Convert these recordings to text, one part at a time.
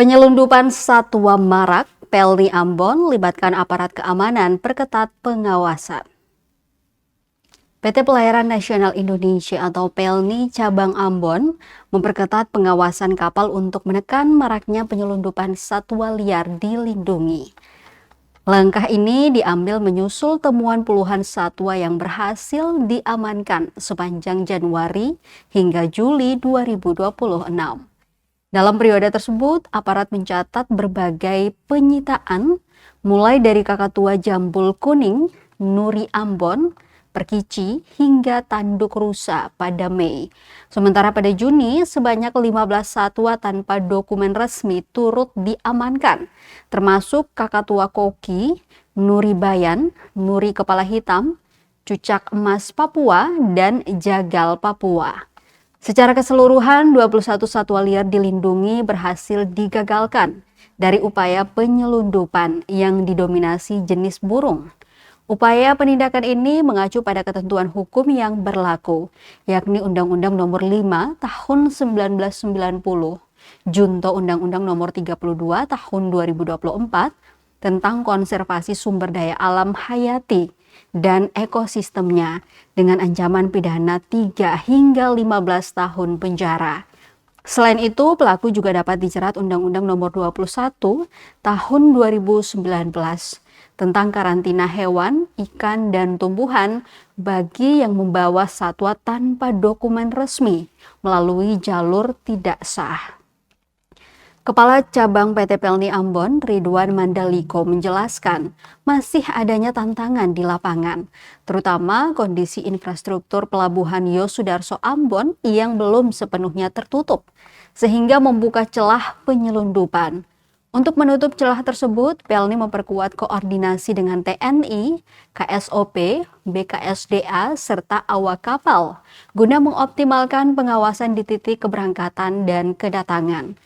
Penyelundupan satwa marak, Pelni Ambon libatkan aparat keamanan perketat pengawasan. PT Pelayaran Nasional Indonesia atau Pelni Cabang Ambon memperketat pengawasan kapal untuk menekan maraknya penyelundupan satwa liar dilindungi. Langkah ini diambil menyusul temuan puluhan satwa yang berhasil diamankan sepanjang Januari hingga Juli 2026. Dalam periode tersebut, aparat mencatat berbagai penyitaan, mulai dari kakatua jambul kuning, Nuri Ambon, Perkici, hingga tanduk rusa pada Mei. Sementara pada Juni, sebanyak 15 satwa tanpa dokumen resmi turut diamankan, termasuk kakatua koki, Nuri Bayan, Nuri Kepala Hitam, Cucak Emas Papua, dan Jagal Papua. Secara keseluruhan, 21 satwa liar dilindungi berhasil digagalkan dari upaya penyelundupan yang didominasi jenis burung. Upaya penindakan ini mengacu pada ketentuan hukum yang berlaku, yakni Undang-Undang Nomor 5 Tahun 1990, Junto Undang-Undang Nomor 32 Tahun 2024 tentang konservasi sumber daya alam hayati dan ekosistemnya dengan ancaman pidana 3 hingga 15 tahun penjara. Selain itu, pelaku juga dapat dijerat Undang-Undang Nomor 21 Tahun 2019 tentang karantina hewan, ikan, dan tumbuhan bagi yang membawa satwa tanpa dokumen resmi melalui jalur tidak sah. Kepala Cabang PT Pelni Ambon, Ridwan Mandaliko, menjelaskan masih adanya tantangan di lapangan, terutama kondisi infrastruktur pelabuhan Yosudarso Ambon yang belum sepenuhnya tertutup, sehingga membuka celah penyelundupan. Untuk menutup celah tersebut, Pelni memperkuat koordinasi dengan TNI, KSOP, BKSDA, serta awak kapal, guna mengoptimalkan pengawasan di titik keberangkatan dan kedatangan.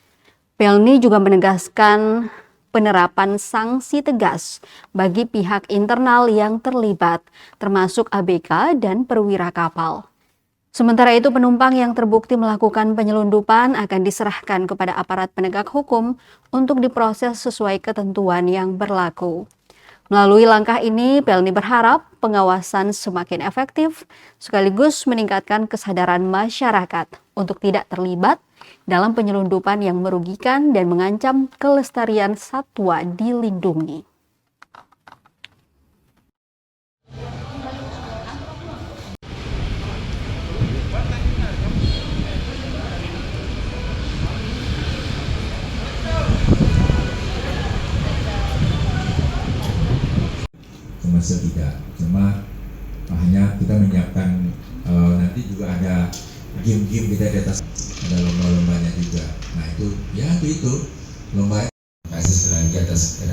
Pelni juga menegaskan penerapan sanksi tegas bagi pihak internal yang terlibat, termasuk ABK dan perwira kapal. Sementara itu, penumpang yang terbukti melakukan penyelundupan akan diserahkan kepada aparat penegak hukum untuk diproses sesuai ketentuan yang berlaku. Melalui langkah ini, Pelni berharap pengawasan semakin efektif sekaligus meningkatkan kesadaran masyarakat untuk tidak terlibat dalam penyelundupan yang merugikan dan mengancam kelestarian satwa dilindungi. Komersial tidak, cuma hanya kita menyiapkan nanti juga ada game-game kita di atas, ada lomba-lombanya juga. Nah itu lomba kasih sekali atas